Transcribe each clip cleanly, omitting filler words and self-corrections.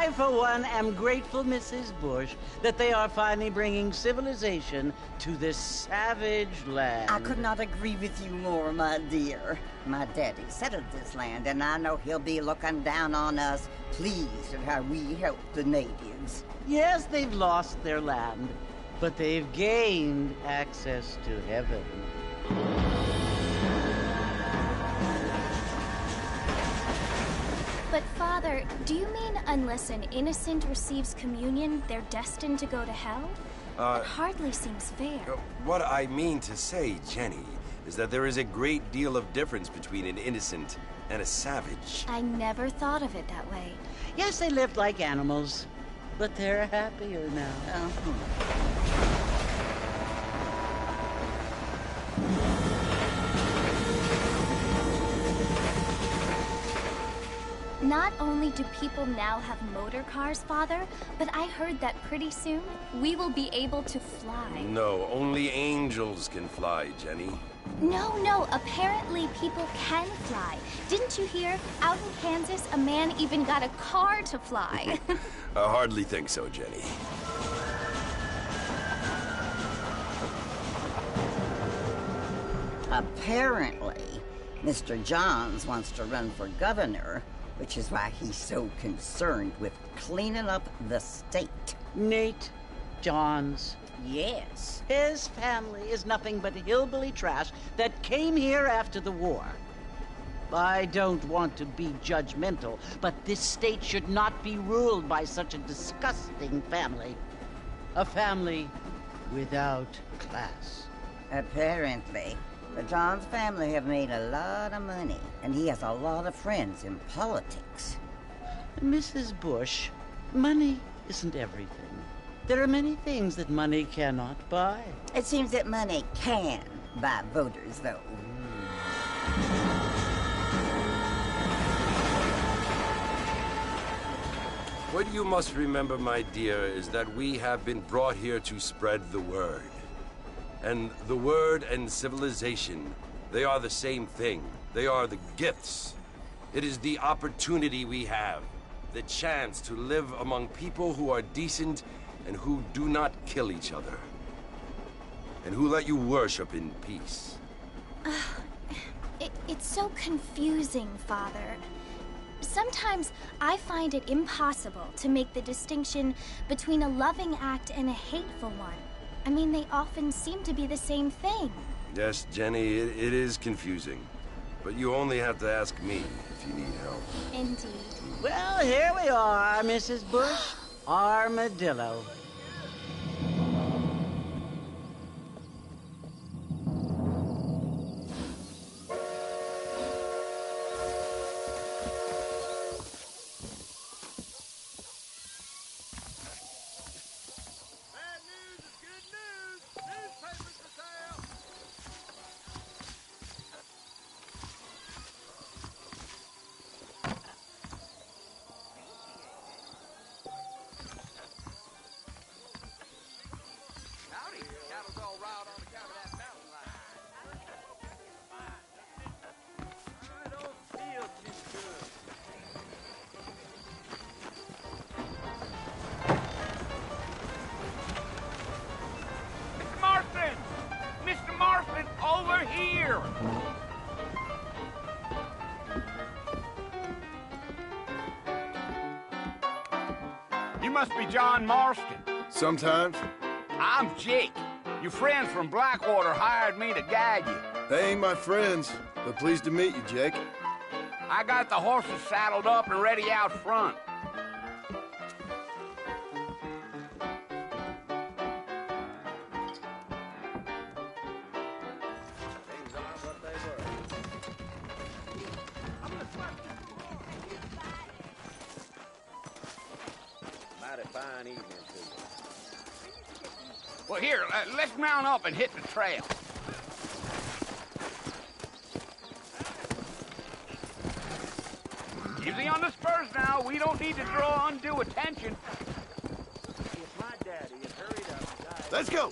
I, for one, am grateful, Mrs. Bush, that they are finally bringing civilization to this savage land. I could not agree with you more, my dear. My daddy settled this land, and I know he'll be looking down on us, pleased at how we help the natives. Yes, they've lost their land, but they've gained access to heaven. But Father, do you mean unless an innocent receives communion, they're destined to go to hell? That hardly seems fair. What I mean to say, Jenny, is that there is a great deal of difference between an innocent and a savage. I never thought of it that way. Yes, they lived like animals, but they're happier now. Not only do people now have motor cars, Father, but I heard that pretty soon we will be able to fly. No, only angels can fly, Jenny. No, apparently people can fly. Didn't you hear? Out in Kansas, a man even got a car to fly. I hardly think so, Jenny. Apparently, Mr. Johns wants to run for governor, which is why he's so concerned with cleaning up the state. Nate Johns. Yes. His family is nothing but hillbilly trash that came here after the war. I don't want to be judgmental, but this state should not be ruled by such a disgusting family. A family without class. Apparently. The Johns family have made a lot of money, and he has a lot of friends in politics. Mrs. Bush, money isn't everything. There are many things that money cannot buy. It seems that money can buy voters, though. What you must remember, my dear, is that we have been brought here to spread the word. And the word and civilization, they are the same thing. They are the gifts. It is the opportunity we have, the chance to live among people who are decent and who do not kill each other, and who let you worship in peace. It's so confusing, Father. Sometimes I find it impossible to make the distinction between a loving act and a hateful one. I mean, they often seem to be the same thing. Yes, Jenny, it is confusing. But you only have to ask me if you need help. Indeed. Well, here we are, Mrs. Bush. Armadillo. Over here! You must be John Marston. Sometimes. I'm Jake. Your friends from Blackwater hired me to guide you. They ain't my friends, but pleased to meet you, Jake. I got the horses saddled up and ready out front. Fine evening to you. Well, here, let's mount up and hit the trail. Easy on the spurs now. We don't need to draw undue attention. If my daddy had hurried up... Let's go!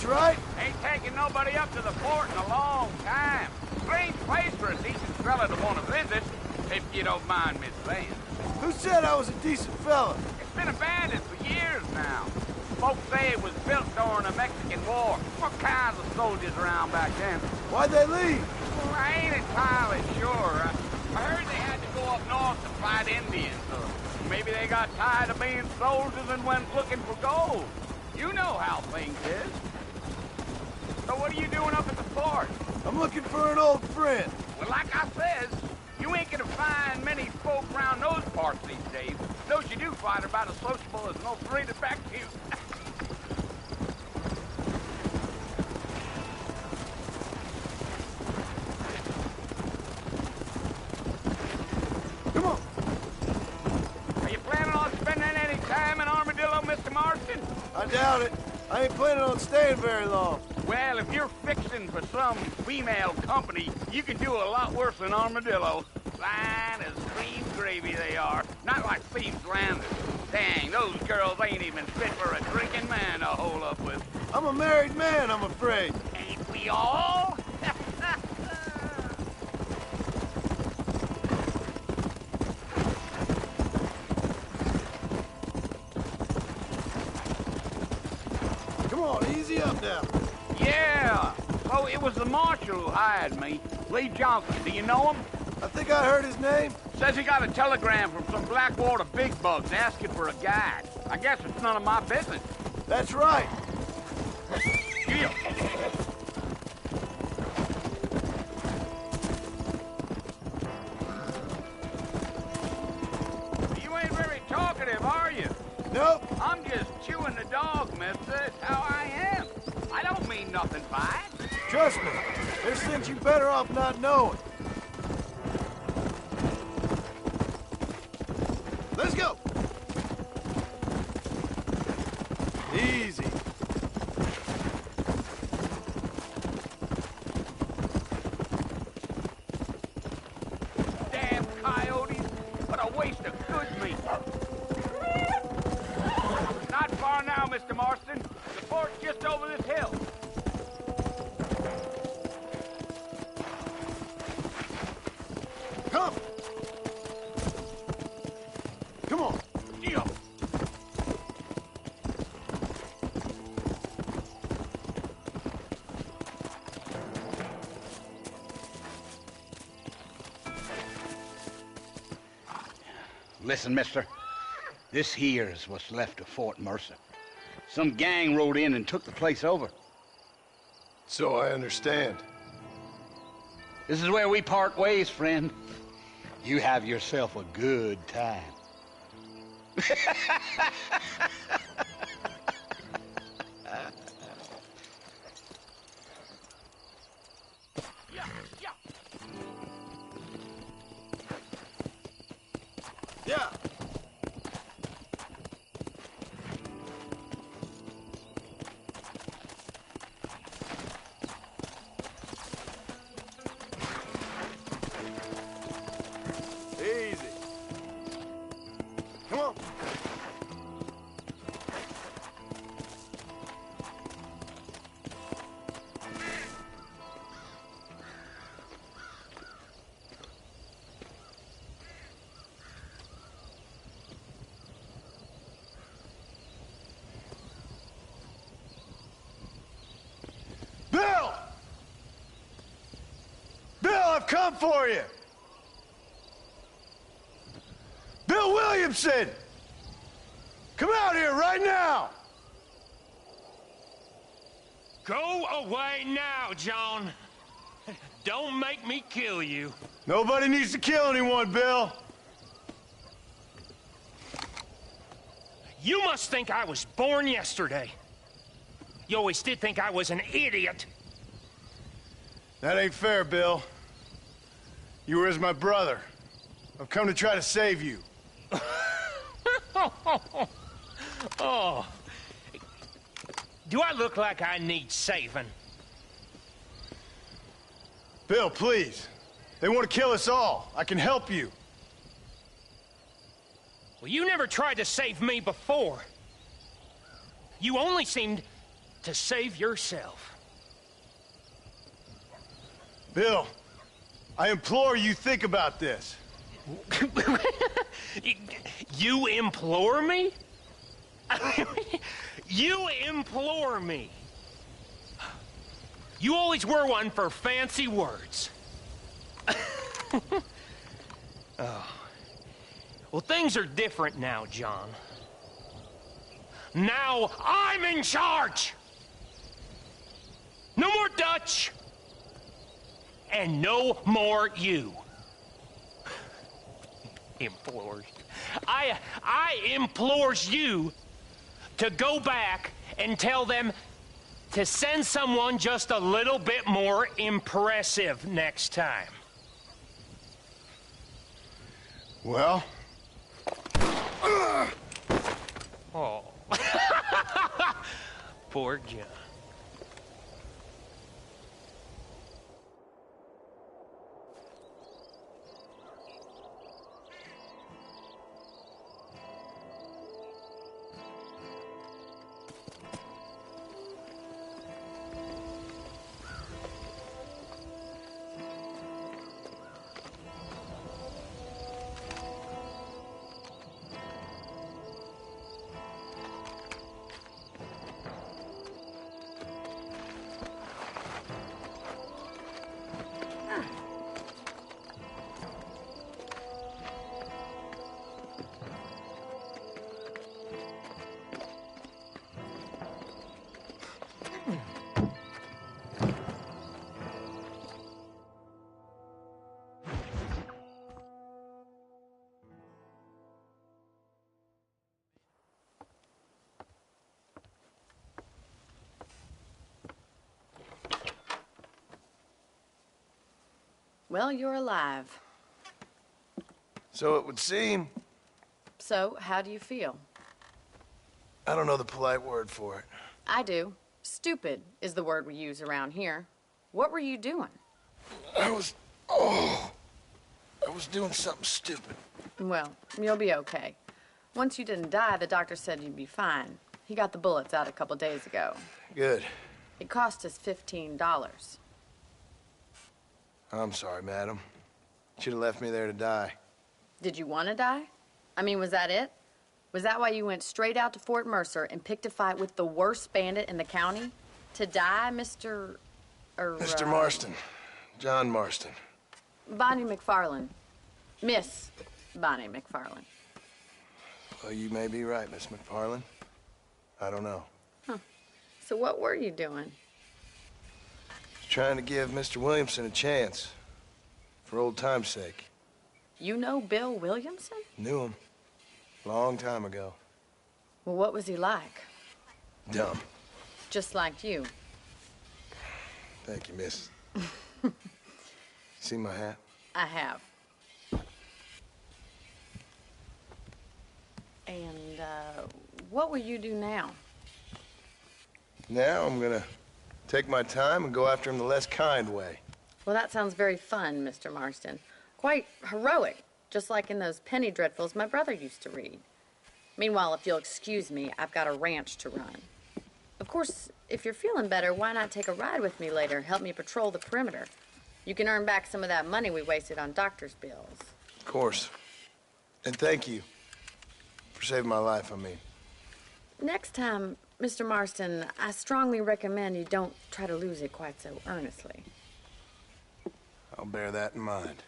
That's right. Ain't taking nobody up to the fort in a long time. Strange place for a decent fella to want to visit, if you don't mind me saying. Who said I was a decent fella? It's been abandoned for years now. Folks say it was built during the Mexican War. All kinds of soldiers around back then. Why'd they leave? Well, I ain't entirely sure. I heard they had to go up north to fight Indians. Or maybe they got tired of being soldiers and went looking for gold. You know how things is. So what are you doing up at the fort? I'm looking for an old friend. Well, like I says, you ain't gonna find many folk around those parts these days. Those you do find are about as sociable as an old freighter back to you. Come on. Are you planning on spending any time in Armadillo, Mr. Marston? I doubt it. I ain't planning on staying very long. Well, if you're fixing for some female company, you can do a lot worse than Armadillo. Fine as cream gravy they are. Not like Thieves' Landing. Dang, those girls ain't even fit for a drinking man to hole up with. I'm a married man, I'm afraid. Ain't we all? Come on, easy up now. Yeah. So it was the marshal who hired me. Lee Johnson. Do you know him? I think I heard his name. Says he got a telegram from some Blackwater big bugs asking for a guide. I guess it's none of my business. That's right. Yeah. You ain't very talkative, are you? Nope. I'm just chewing the dog, mister. It's how I am. I don't mean nothing by it. Trust me. There's things you better off not knowing. Let's go. Easy. Damn coyotes. What a waste of good meat. Not far now, Mr. Marston. The fort's just over this hill. Come. Come on. Yeah. Listen, mister. This here's what's left of Fort Mercer. Some gang rode in and took the place over. So I understand. This is where we part ways, friend. You have yourself a good time. Yeah. Easy. Come on. Bill! Bill, I've come for you! Bill Williamson! Come out here right now! Go away now, John. Don't make me kill you. Nobody needs to kill anyone, Bill. You must think I was born yesterday. You always did think I was an idiot. That ain't fair, Bill. You were as my brother. I've come to try to save you. Oh. Do I look like I need saving? Bill, please. They want to kill us all. I can help you. Well, you never tried to save me before. You only seemed to save yourself. Bill, I implore you think about this. You implore me? You implore me? You always were one for fancy words. Oh. Well, things are different now, John. Now I'm in charge! No more Dutch! And no more you. Implores. I implores you to go back and tell them to send someone just a little bit more impressive next time. Well? Oh. Poor John. Well, you're alive. So it would seem. So, how do you feel? I don't know the polite word for it. I do. Stupid is the word we use around here. What were you doing? I was doing something stupid. Well, you'll be okay. Once you didn't die, the doctor said you'd be fine. He got the bullets out a couple days ago. Good. It cost us $15. I'm sorry, madam. Should have left me there to die. Did you want to die? I mean, was that it? Was that why you went straight out to Fort Mercer and picked a fight with the worst bandit in the county? To die, Mr. Mr. Marston. John Marston. Bonnie McFarland. Miss Bonnie McFarland. Well, you may be right, Miss McFarland. I don't know. Huh. So what were you doing? Trying to give Mr. Williamson a chance. For old time's sake. You know Bill Williamson? Knew him. Long time ago. Well, what was he like? Dumb. Just like you. Thank you, miss. See my hat? I have. And, what will you do now? Now I'm gonna take my time and go after him the less kind way. Well, that sounds very fun, Mr. Marston. Quite heroic, just like in those penny dreadfuls my brother used to read. Meanwhile, if you'll excuse me, I've got a ranch to run. Of course, if you're feeling better, why not take a ride with me later? Help me patrol the perimeter. You can earn back some of that money we wasted on doctor's bills. Of course. And thank you for saving my life, I mean. Next time, Mr. Marston, I strongly recommend you don't try to lose it quite so earnestly. I'll bear that in mind.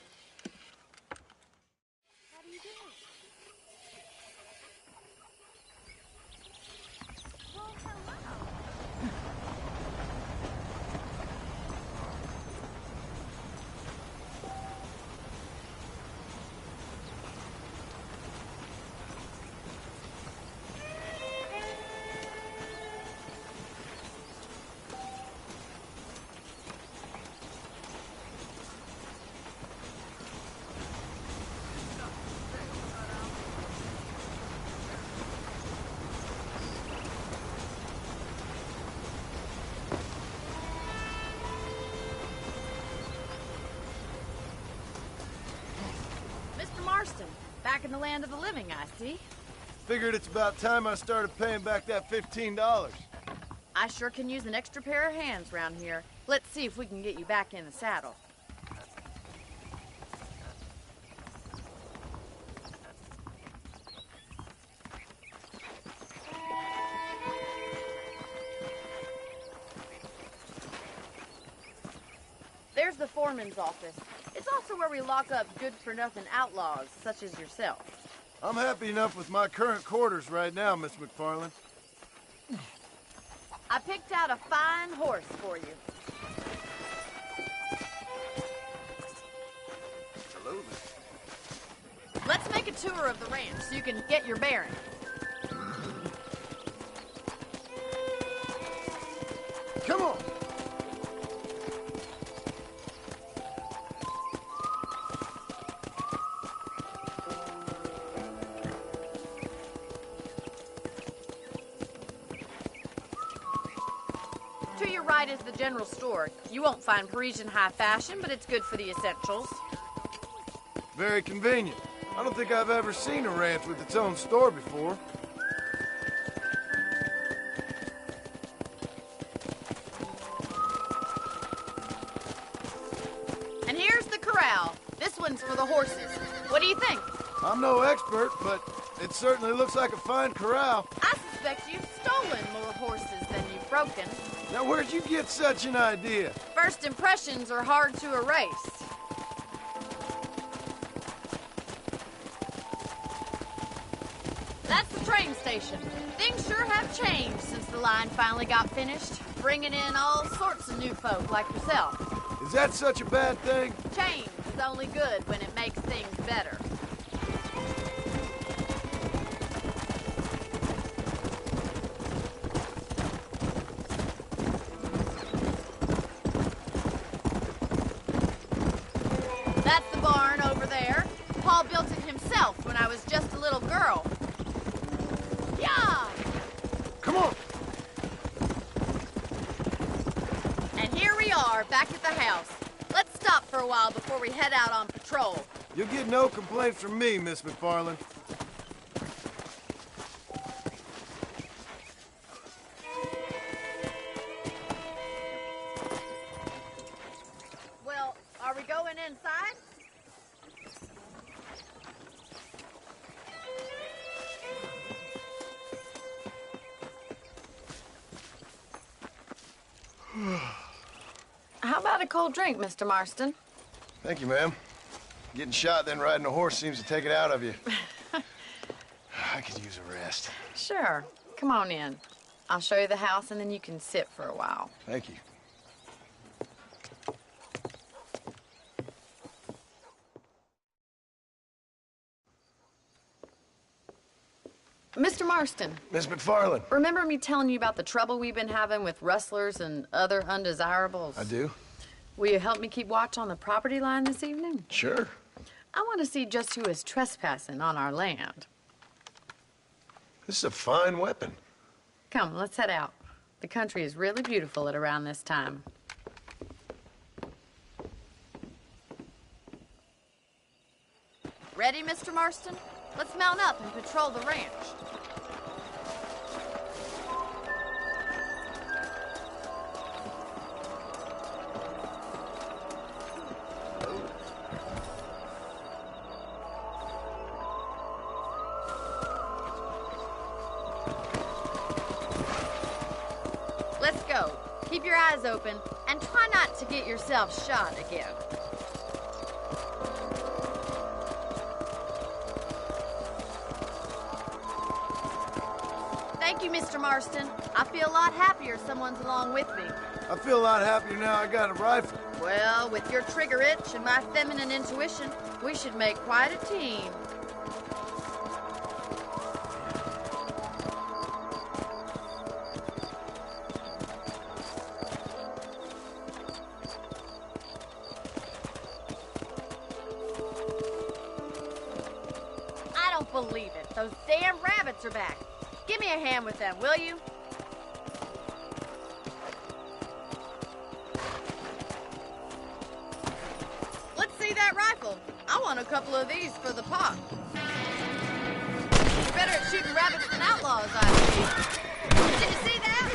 Back in the land of the living, I see. Figured it's about time I started paying back that $15. I sure can use an extra pair of hands around here. Let's see if we can get you back in the saddle. There's the foreman's office. It's also where we lock up good-for-nothing outlaws, such as yourself. I'm happy enough with my current quarters right now, Miss McFarland. I picked out a fine horse for you. Hello there. Let's make a tour of the ranch so you can get your bearings. Come on. To your right is the general store. You won't find Parisian high fashion, but it's good for the essentials. Very convenient. I don't think I've ever seen a ranch with its own store before. And here's the corral. This one's for the horses. What do you think? I'm no expert, but it certainly looks like a fine corral. I suspect you've stolen more horses than you've broken. Now, where'd you get such an idea? First impressions are hard to erase. That's the train station. Things sure have changed since the line finally got finished, bringing in all sorts of new folk like yourself. Is that such a bad thing? Change is only good when it makes things better. That's the barn over there. Paul built it himself when I was just a little girl. Yeah! Come on. And here we are, back at the house. Let's stop for a while before we head out on patrol. You'll get no complaints from me, Miss McFarland. Well, are we going inside? How about a cold drink, Mr. Marston? Thank you, ma'am. Getting shot, then riding a horse seems to take it out of you. I could use a rest. Sure. Come on in. I'll show you the house, and then you can sit for a while. Thank you. Mr. Marston, Miss McFarland. remember me telling you about the trouble we've been having with rustlers and other undesirables? I do. Will you help me keep watch on the property line this evening? Sure. I want to see just who is trespassing on our land. This is a fine weapon. Come, let's head out. The country is really beautiful at around this time. Ready, Mr. Marston? Let's mount up and patrol the ranch. Let's go. Keep your eyes open and try not to get yourself shot again. Thank you, Mr. Marston. I feel a lot happier someone's along with me. I feel a lot happier now I got a rifle. Well, with your trigger itch and my feminine intuition, we should make quite a team. I don't believe it. Those damn rabbits are back. Give me a hand with them, will you? Let's see that rifle. I want a couple of these for the pot. You're better at shooting rabbits than outlaws, I believe. Did you see that?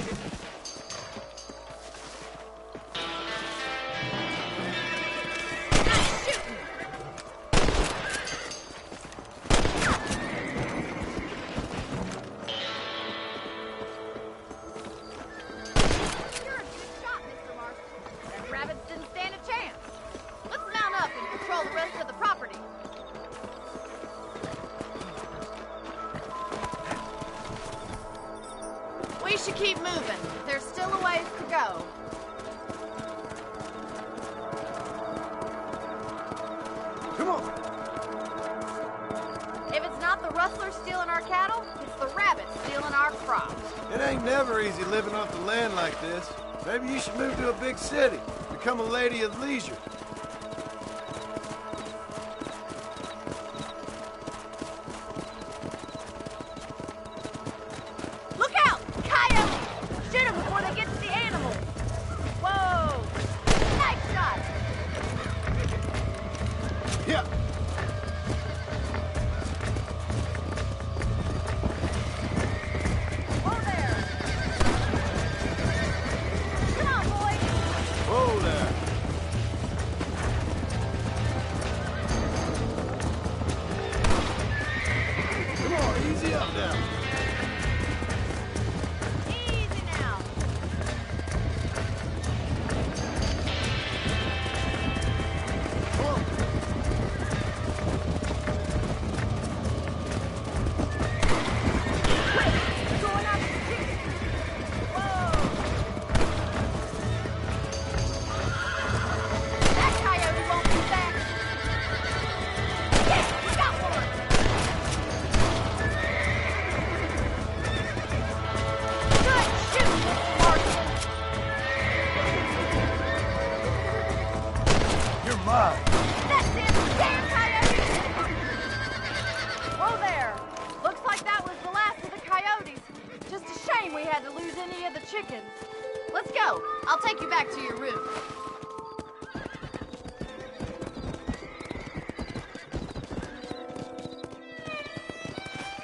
on! If it's not the rustlers stealing our cattle, it's the rabbits stealing our crops. It ain't never easy living off the land like this. Maybe you should move to a big city. Become a lady of leisure. Look out! Coyotes! Shoot them before they get to the animals. Whoa! Nice shot! Yeah. Whoa there! Come on, boys! Whoa there. Come on, easy up now. Easy now. Come on. Going up the chicken. Whoa! That coyote won't be back. Yes, we got one. Good shoot, Marston. You're mine. That's it, damn coyote. Whoa there. Looks like that was the last of the coyotes. Just a shame we had to lose any of the chickens. Let's go. I'll take you back to your room.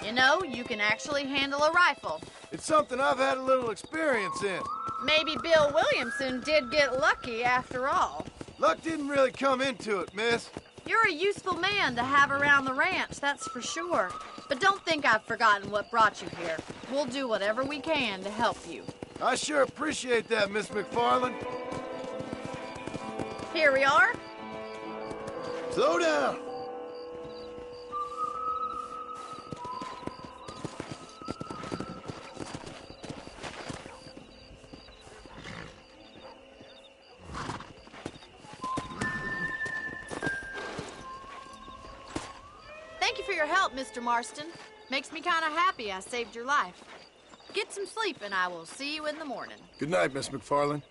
You know, you can actually handle a rifle. It's something I've had a little experience in. Maybe Bill Williamson did get lucky after all. Luck didn't really come into it, miss. You're a useful man to have around the ranch, that's for sure. But don't think I've forgotten what brought you here. We'll do whatever we can to help you. I sure appreciate that, Miss McFarland. Here we are. Slow down. Thank you for your help, Mr. Marston. Makes me kind of happy I saved your life. Get some sleep and I will see you in the morning. Good night, Miss McFarland.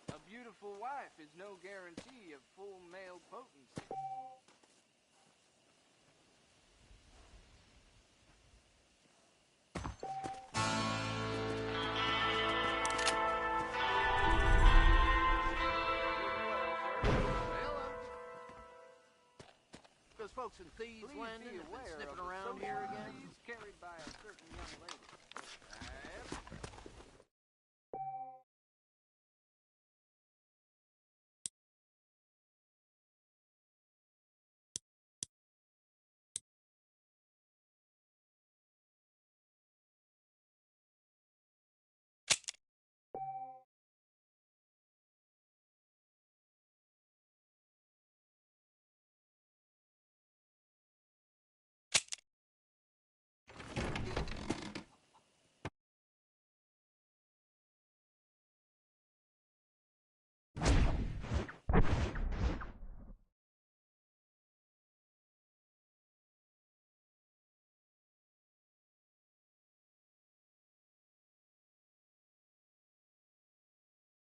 A beautiful wife is no guarantee of full male potency. Those folks and thieves Please landing be have been aware sniffing of around the here again. carried by a certain young lady.